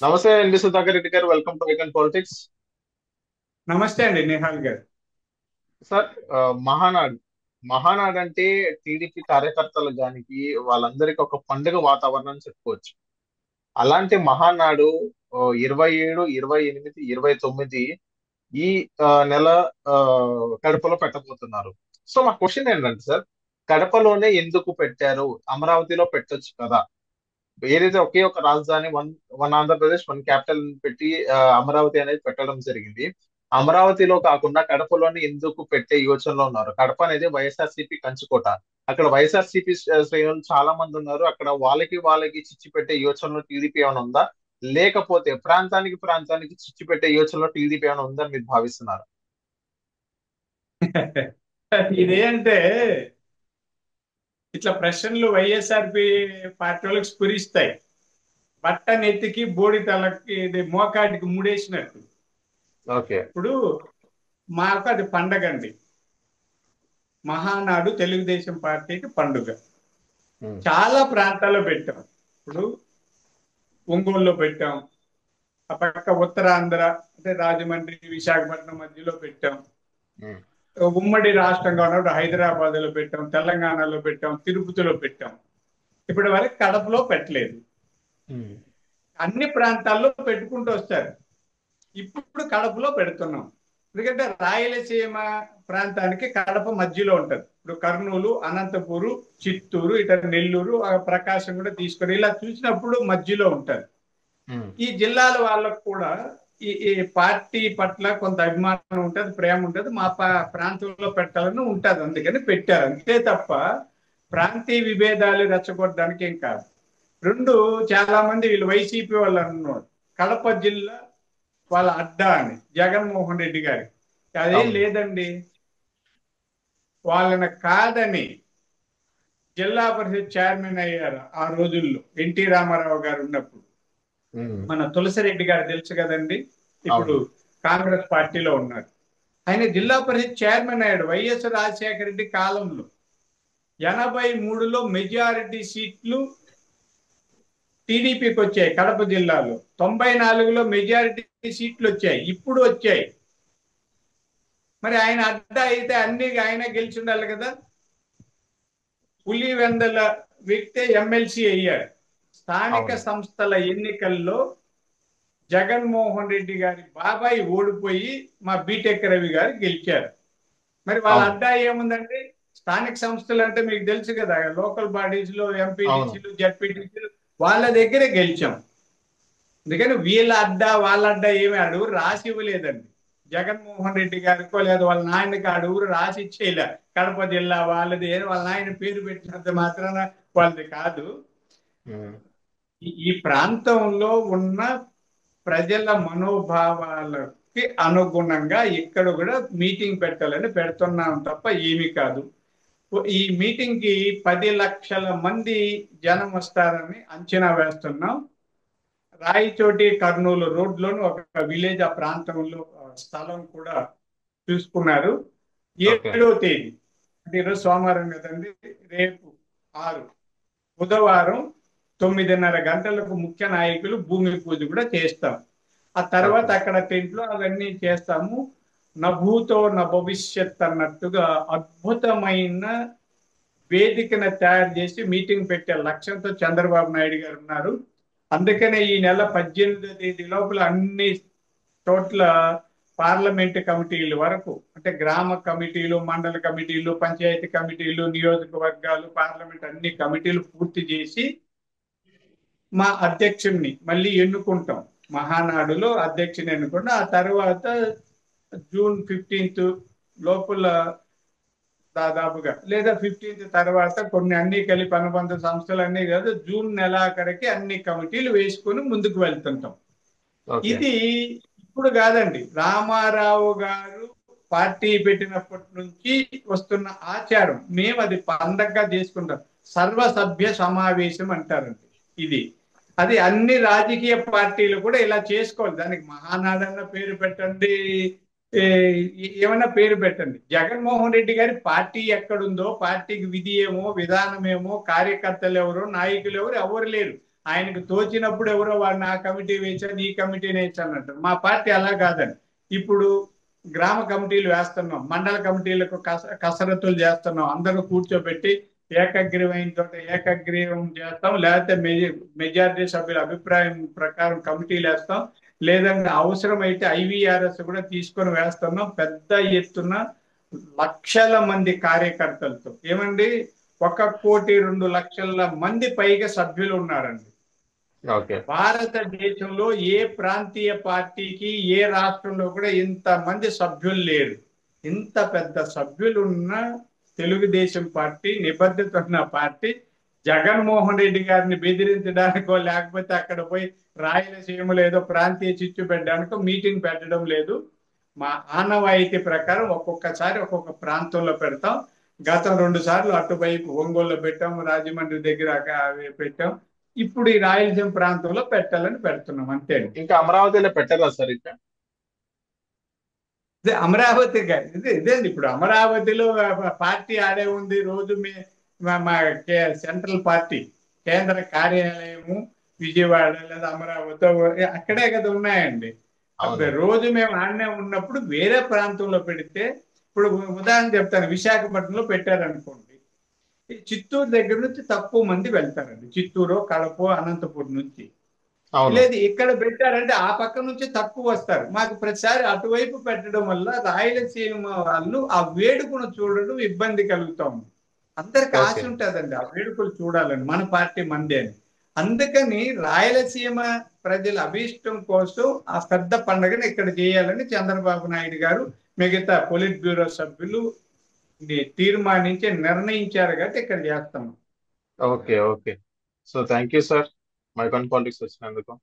నమస్తే అండి సుధాకర్ రెడ్డి గారు, వెల్కమ్ టు వీకెండ్ పాలిటిక్స్. నమస్తే అండి నిహాల్ గారు. సార్, ఆ, మహానాడు మహానాడు అంటే టీడీపీ కార్యకర్తల దానికి వాళ్ళందరికీ ఒక పండుగ వాతావరణం చెప్పుకోవచ్చు. అలాంటి మహానాడు 27, 28, 29 ఈ నెల ఆ, కడపలో పెట్టబోతున్నారు. సో మా క్వశ్చన్ ఏంటంటే సార్, కడపలోనే ఎందుకు పెట్టారు? అమరావతిలో పెట్టొచ్చు కదా. ఏదైతే ఒకే ఒక రాజధాని, one one Andhra Pradesh, one capital పెట్టి అమరావతి అనేది పెట్టడం జరిగింది. అమరావతిలో కాకుండా కడపలోని ఎందుకు పెట్టే యోచనలో ఉన్నారు? కడప అనేది వైఎస్ఆర్సీపీ కంచుకోట. అక్కడ వైఎస్ఆర్సీపీ శ్రేణులు చాలా మంది ఉన్నారు. అక్కడ వాళ్ళకి చిచ్చు పెట్టే యోచనలో టీడీపీ ఏమైనా ఉందా? లేకపోతే ప్రాంతానికి చిచ్చు పెట్టే యోచనలో టీడీపీ ఏమైనా ఉందని మీరు భావిస్తున్నారు? ఇదేంటే ఇట్లా ప్రశ్నలు వైఎస్ఆర్పి పార్టీ వాళ్ళకి స్ఫురిస్తాయి. బట్ట నెత్తికి బోడి తలకి ఇది మోకాటికి ముడేసినట్టు. ఓకే. ఇప్పుడు మాకు అది పండగ అండి. మహానాడు తెలుగుదేశం పార్టీకి పండుగ. ఉమ్, చాలా ప్రాంతాల్లో పెట్టాం. ఇప్పుడు ఒంగోలులో పెట్టాం. ఆ పక్క ఉత్తరాంధ్ర అంటే రాజమండ్రి, విశాఖపట్నం మధ్యలో పెట్టాం. ఉమ్, ఉమ్మడి రాష్ట్రంగా ఉన్నప్పుడు హైదరాబాద్ లో పెట్టాం, తెలంగాణలో పెట్టాం, తిరుపతిలో పెట్టాం. ఇప్పటి వరకు కడపలో పెట్టలేదు. ఉమ్, అన్ని ప్రాంతాల్లో పెట్టుకుంటూ వస్తారు. ఇప్పుడు కడపలో పెడుతున్నాం. ఎందుకంటే రాయలసీమ ప్రాంతానికి కడప మధ్యలో ఉంటది. ఇప్పుడు కర్నూలు, అనంతపూరు, చిత్తూరు, ఇట నెల్లూరు, ప్రకాశం కూడా తీసుకొని ఇలా చూసినప్పుడు మధ్యలో ఉంటది. ఉమ్, ఈ జిల్లాల వాళ్ళకు కూడా ఈ పార్టీ పట్ల కొంత అభిమానం ఉంటది, ప్రేమ ఉంటది. మా ప్రాంతంలో పెట్టాలని ఉంటది, అందుకని పెట్టారు అంతే తప్ప ప్రాంతీయ విభేదాలు రెచ్చగొట్టడానికి ఏం కాదు. రెండు, చాలా మంది వీళ్ళు వైసీపీ వాళ్ళు అన్నారు కడప జిల్లా వాళ్ళ అడ్డా అని జగన్మోహన్ రెడ్డి గారి. అదేం అవును. లేదండి. వాళ్ళని కాదని జిల్లా పరిషత్ చైర్మన్ అయ్యారు ఆ రోజుల్లో, ఎన్టీ రామారావు గారు ఉన్నప్పుడు. ఉమ్, మన తులసిరెడ్డి గారు తెలుసు కదండి. ఇప్పుడు అవును. కాంగ్రెస్ పార్టీలో ఉన్నారు. ఆయన జిల్లా పరిషత్ చైర్మన్ అయ్యాడు వైఎస్ రాజశేఖర రెడ్డి కాలంలో. 83లో మెజారిటీ సీట్లు టీడీపీకి వచ్చాయి కడప జిల్లాలో. 94లో మెజారిటీ సీట్లు వచ్చాయి, ఇప్పుడు వచ్చాయి. మరి ఆయన అడ్డా అయితే అన్ని ఆయన గెలిచి ఉండాలి కదా. పులివెందల వ్యక్తే ఎమ్మెల్సీ అయ్యాడు. స్థానిక అవును. సంస్థల ఎన్నికల్లో జగన్మోహన్ రెడ్డి గారి బాబాయ్ ఓడిపోయి మా బీటెక్ రవి గారు గెలిచారు. మరి వాళ్ళ అవును. అడ్డా ఏముందండి? స్థానిక సంస్థలు అంటే మీకు తెలుసు కదా, లోకల్ బాడీస్ లో అవును. ఎంపీటీసీలు, జడ్పీటీసీలు వాళ్ళ దగ్గరే గెలిచాం. అందుకని వీళ్ళ అడ్డా వాళ్ళ అడ్డా ఏమి అడుగురు రాసి ఇవ్వలేదండి. జగన్మోహన్ రెడ్డి గారికో లేదా వాళ్ళ నాయనకి అడుగురు రాసి ఇచ్చేయలే. కడప జిల్లా వాళ్ళది వాళ్ళ నాయన పేరు పెట్టినంత మాత్రాన వాళ్ళది కాదు. ఉమ్, ఈ ప్రాంతంలో ఉన్న ప్రజల మనోభావాలకి అనుగుణంగా ఇక్కడ కూడా మీటింగ్ పెట్టాలని పెడుతున్నాం తప్ప ఏమీ కాదు. ఈ మీటింగ్ కి 10 లక్షల మంది జనం వస్తారని అంచనా వేస్తున్నాం. రాయచోటి కర్నూలు రోడ్లోని ఒక విలేజ్ ఆ ప్రాంతంలో స్థలం కూడా చూసుకున్నారు. ఓకే. 7వ తేదీ అంటే ఈరోజు సోమవారం కదండి. రేపు 6, బుధవారం 9:30 గంటలకు ముఖ్య నాయకులు భూమి పూజ కూడా చేస్తాం. ఆ తర్వాత ఓకే. అక్కడ టెంట్లో అవన్నీ చేస్తాము. నభూతో నభవిష్యత్ అన్నట్టుగా అద్భుతమైన వేదికను తయారు చేసి మీటింగ్ పెట్టే లక్ష్యంతో చంద్రబాబు నాయుడు గారు ఉన్నారు. అందుకనే ఈ నెల 18వ తేదీ లోపల అన్ని చోట్ల పార్లమెంట్ కమిటీల వరకు, అంటే గ్రామ కమిటీలు, మండల కమిటీలు, పంచాయతీ కమిటీలు, నియోజకవర్గాలు, పార్లమెంట్ అన్ని కమిటీలు పూర్తి చేసి మా అధ్యక్షుడిని మళ్ళీ ఎన్నుకుంటాం. మహానాడులో అధ్యక్షుని ఎన్నుకుంటాం. ఆ తర్వాత జూన్ 15 లోపల దాదాపుగా, లేదా 15 తర్వాత కొన్ని అన్ని కలిపి అనుబంధ సంస్థలు అన్ని కాదు, జూన్ నెలాఖరికి అన్ని కమిటీలు వేసుకొని ముందుకు వెళ్తుంటాం. ఓకే. ఇది ఇప్పుడు కాదండి, రామారావు గారు పార్టీ పెట్టినప్పటి నుంచి వస్తున్న ఆచారం. మేము అది పండగగా చేసుకుంటాం. సర్వసభ్య సమావేశం అంటారండి ఇది. అది అన్ని రాజకీయ పార్టీలు కూడా ఇలా చేసుకోవాలి. దానికి మహానాడన్న పేరు పెట్టండి, ఏమైనా పేరు పెట్టండి. జగన్మోహన్ రెడ్డి గారి పార్టీ ఎక్కడుందో, పార్టీకి విధి ఏమో, విధానం ఏమో, కార్యకర్తలు ఎవరో, నాయకులు ఎవరు లేరు. ఆయనకు తోచినప్పుడు ఎవరో వాడిని ఆ కమిటీ వేయించాను ఈ కమిటీని వేయించాను అంటారు. మా పార్టీ అలా కాదండి. ఇప్పుడు గ్రామ కమిటీలు వేస్తున్నాం, మండల కమిటీలకు కసరత్తులు చేస్తున్నాం, అందరూ కూర్చోబెట్టి ఏకగ్రీవం తోటి ఏకగ్రీవం చేస్తాం, లేకపోతే మెజారిటీ సభ్యుల అభిప్రాయం ప్రకారం కమిటీలు వేస్తాం, లేదంటే అవసరమైతే ఐవీఆర్ఎస్ కూడా తీసుకొని వేస్తున్నాం. పెద్ద ఎత్తున లక్షల మంది కార్యకర్తలతో ఏమండి 1,02,00,000 మంది పైగా సభ్యులు ఉన్నారండి. ఓకే. భారతదేశంలో ఏ ప్రాంతీయ పార్టీకి ఏ రాష్ట్రంలో కూడా ఇంత మంది సభ్యులు లేరు. ఇంత పెద్ద సభ్యులు ఉన్న తెలుగుదేశం పార్టీ, నిబద్ధత ఉన్న పార్టీ, జగన్మోహన్ రెడ్డి గారిని బెదిరించడానికో లేకపోతే అక్కడ పోయి రాయలసీమలో ఏదో ప్రాంతీయ చిచ్చు పెట్టడానికో మీటింగ్ పెట్టడం లేదు. మా ఆనవాయితీ ప్రకారం ఒక్కొక్కసారి ఒక్కొక్క ప్రాంతంలో పెడతాం. గతం 2 సార్లు అటువైపు ఒంగోలులో పెట్టాం, రాజమండ్రి దగ్గర పెట్టాం. ఇప్పుడు ఈ రాయలసీమ ప్రాంతంలో పెట్టాలని పెడుతున్నాం అంతే. ఇంకా అమరావతిలో పెట్టరా సార్ ఇంకా? ఇదే అమరావతి ఇదేండి ఇప్పుడు అమరావతిలో పార్టీ ఆడే ఉంది. రోజు మా సెంట్రల్ పార్టీ కేంద్ర కార్యాలయము విజయవాడ లేదా అమరావతి అక్కడే కదా ఉన్నాయండి. రోజు మేము ఆడనే ఉన్నప్పుడు వేరే ప్రాంతంలో పెడితే, ఇప్పుడు ఉదాహరణ చెప్తాను, విశాఖపట్నంలో పెట్టారనుకోండి, చిత్తూరు దగ్గర నుంచి తక్కువ మంది వెళ్తారండి. చిత్తూరు, కడప, అనంతపురం నుంచి. లేదు ఇక్కడ పెట్టారంటే ఆ పక్క నుంచి తక్కువ వస్తారు. మాకు ప్రతిసారి అటువైపు పెట్టడం వల్ల రాయలసీమ వాళ్ళు ఆ వేడుకను చూడడం ఇబ్బంది కలుగుతాం. అందరికి ఆశ ఉంటుందండి ఆ వేడుకలు చూడాలని, మన పార్టీ మందే అని. అందుకని రాయలసీమ ప్రజల అభీష్టం కోసం ఆ పెద్ద పండుగను ఇక్కడ చేయాలని చంద్రబాబు నాయుడు గారు మిగతా పొలిట్ బ్యూరో సభ్యులు తీర్మానించి నిర్ణయించారు కాబట్టి ఇక్కడ చేస్తాం. Okay. Okay. So thank you sir మైకాన్ పాలిటిక్స్ వచ్చినందుకు.